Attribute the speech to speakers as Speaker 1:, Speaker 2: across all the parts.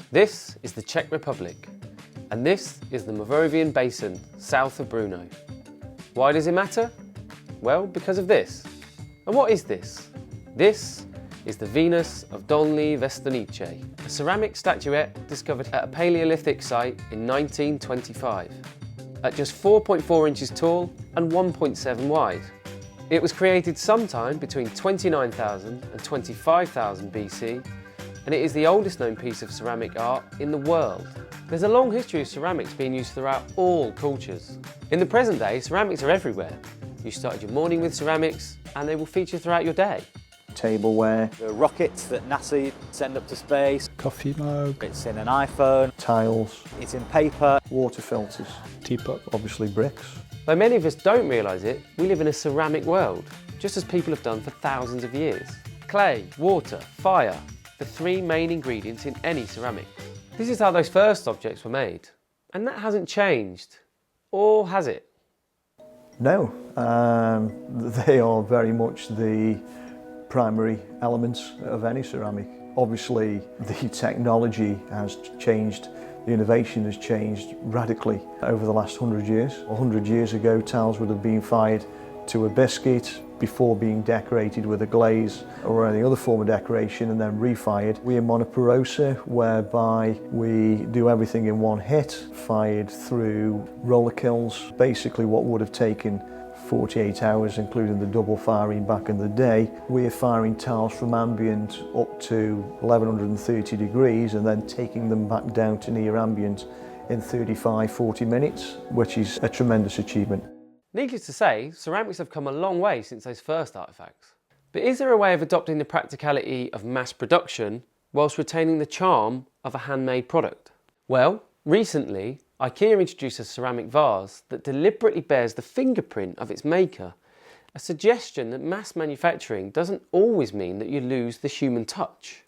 Speaker 1: This is the Czech Republic, and this is the Moravian Basin, south of Brno. Why does it matter? Well, because of this. And what is this? This is the Venus of Dolní Věstonice, a ceramic statuette discovered at a Paleolithic site in 1925, at just 4.4 inches tall and 1.7 wide. It was created sometime between 29,000 and 25,000 BC, and it is the oldest known piece of ceramic art in the world. There's a long history of ceramics being used throughout all cultures. In the present day, ceramics are everywhere. You started your morning with ceramics, and they will feature throughout your day.
Speaker 2: Tableware,
Speaker 3: The rockets that NASA send up to space.
Speaker 4: Coffee mug,
Speaker 3: It's in an iPhone.
Speaker 2: tiles,
Speaker 3: It's in paper.
Speaker 2: water filters,
Speaker 4: teapot.
Speaker 2: obviously bricks.
Speaker 1: Though many of us don't realise it, we live in a ceramic world, just as people have done for thousands of years. Clay, water, fire, the three main ingredients in any ceramic. This is how those first objects were made, and that hasn't changed, or has it?
Speaker 2: No, they are very much the primary elements of any ceramic. Obviously, the technology has changed, the innovation has changed radically over the last 100 years. 100 years ago, tiles would have been fired to a biscuit before being decorated with a glaze or any other form of decoration and then refired. We are monoporosa, whereby we do everything in one hit, fired through roller kilns. Basically what would have taken 48 hours, including the double firing back in the day, we are firing tiles from ambient up to 1130 degrees and then taking them back down to near ambient in 35-40 minutes, which is a tremendous achievement.
Speaker 1: Needless to say, ceramics have come a long way since those first artefacts. But is there a way of adopting the practicality of mass production whilst retaining the charm of a handmade product? Well, recently, IKEA introduced a ceramic vase that deliberately bears the fingerprint of its maker, a suggestion that mass manufacturing doesn't always mean that you lose the human touch.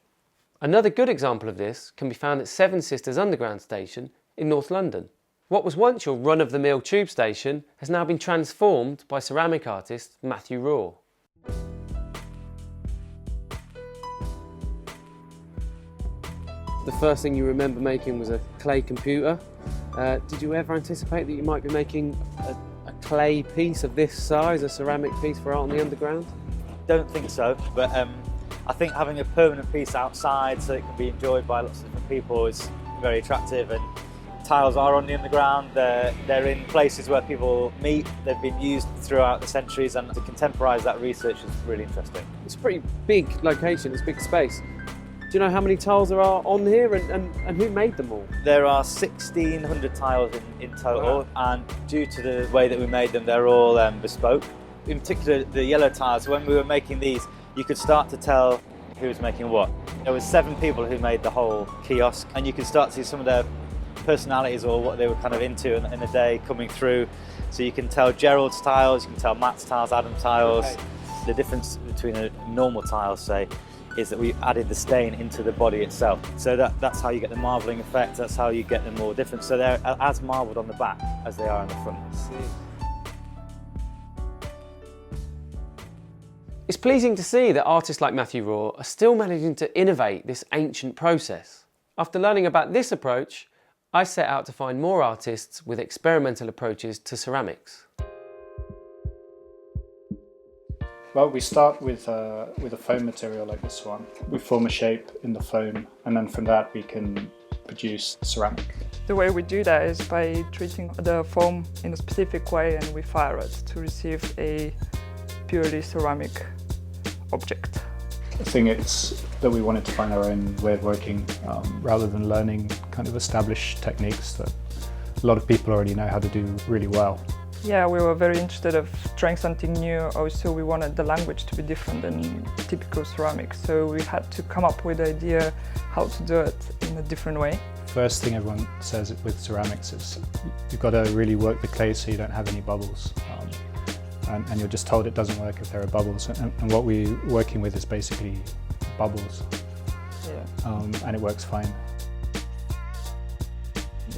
Speaker 1: Another good example of this can be found at Seven Sisters Underground Station in North London. What was once your run-of-the-mill tube station has now been transformed by ceramic artist Matthew Raw. The first thing you remember making was a clay computer. Did you ever anticipate that you might be making a clay piece of this size, a ceramic piece for Art on the Underground?
Speaker 3: Don't think so, but I think having a permanent piece outside so it can be enjoyed by lots of different people is very attractive. And tiles are on the underground, they're in places where people meet, they've been used throughout the centuries, and to contemporise that research is really interesting.
Speaker 1: It's a pretty big location, it's a big space. Do you know how many tiles there are on here and who made them all?
Speaker 3: There are 1,600 tiles in total, and due to the way that we made them, they're all bespoke. In particular, the yellow tiles, when we were making these, you could start to tell who was making what. There was 7 people who made the whole kiosk, and you could start to see some of their personalities or what they were kind of into in the day coming through. So you can tell Gerald's tiles, you can tell Matt's tiles, Adam's tiles. Okay. The difference between a normal tile, say, is that we added the stain into the body itself. So that's how you get the marbling effect, that's how you get them more different. So they're as marbled on the back as they are on the front.
Speaker 1: It's pleasing to see that artists like Matthew Raw are still managing to innovate this ancient process. After learning about this approach, I set out to find more artists with experimental approaches to ceramics.
Speaker 4: Well, we start with a foam material like this one. We form a shape in the foam, and then from that we can produce ceramic.
Speaker 5: The way we do that is by treating the foam in a specific way, and we fire it to receive a purely ceramic object.
Speaker 4: I think it's that we wanted to find our own way of working rather than learning kind of established techniques that a lot of people already know how to do really well.
Speaker 5: Yeah, we were very interested of trying something new. Also, we wanted the language to be different than typical ceramics, so we had to come up with the idea how to do it in a different way.
Speaker 4: First thing everyone says with ceramics is you've got to really work the clay so you don't have any bubbles. And you're just told it doesn't work if there are bubbles. And what we're working with is basically bubbles. Yeah. And it works fine.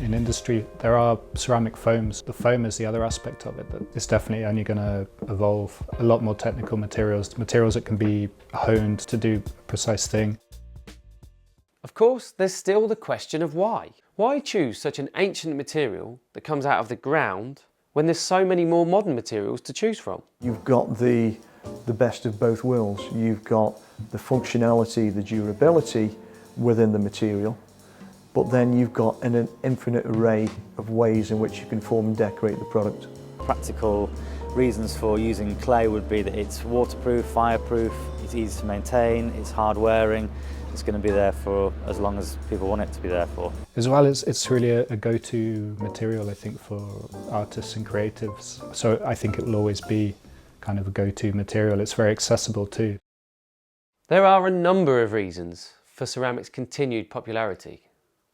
Speaker 4: In industry, there are ceramic foams. The foam is the other aspect of it, but it's definitely only going to evolve a lot more technical materials that can be honed to do a precise thing.
Speaker 1: Of course, there's still the question of why. Why choose such an ancient material that comes out of the ground when there's so many more modern materials to choose from?
Speaker 2: You've got the best of both worlds. You've got the functionality, the durability within the material, but then you've got an infinite array of ways in which you can form and decorate the product.
Speaker 3: Practical reasons for using clay would be that it's waterproof, fireproof, it's easy to maintain, it's hard wearing, it's going to be there for as long as people want it to be there for.
Speaker 4: As well as it's really a go-to material, I think, for artists and creatives. So I think it will always be kind of a go-to material. It's very accessible too.
Speaker 1: There are a number of reasons for ceramics' continued popularity.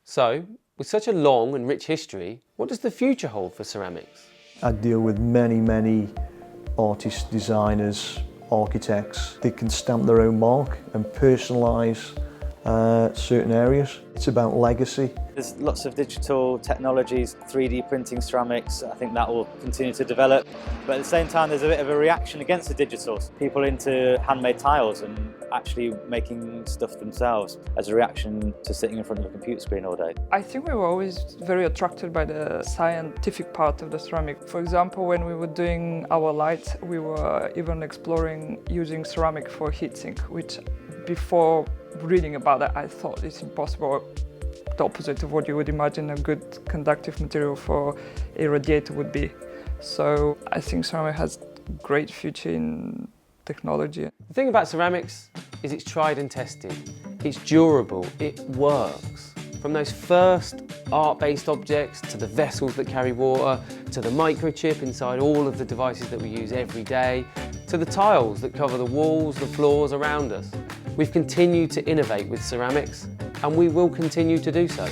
Speaker 1: So, with such a long and rich history, what does the future hold for ceramics?
Speaker 2: I deal with many artists, designers, architects. They can stamp their own mark and personalise certain areas. It's about legacy.
Speaker 3: There's lots of digital technologies, 3D printing ceramics. I think that will continue to develop. But at the same time, there's a bit of a reaction against the digitals. People into handmade tiles and actually making stuff themselves as a reaction to sitting in front of a computer screen all day.
Speaker 5: I think we were always very attracted by the scientific part of the ceramic. For example, when we were doing our light, we were even exploring using ceramic for heatsink, which before reading about that, I thought it's impossible. The opposite of what you would imagine a good conductive material for a radiator would be. So I think ceramic has great future in technology.
Speaker 1: The thing about ceramics is it's tried and tested. It's durable, it works. From those first art-based objects to the vessels that carry water, to the microchip inside all of the devices that we use every day, to the tiles that cover the walls, the floors around us. We've continued to innovate with ceramics, and we will continue to do so.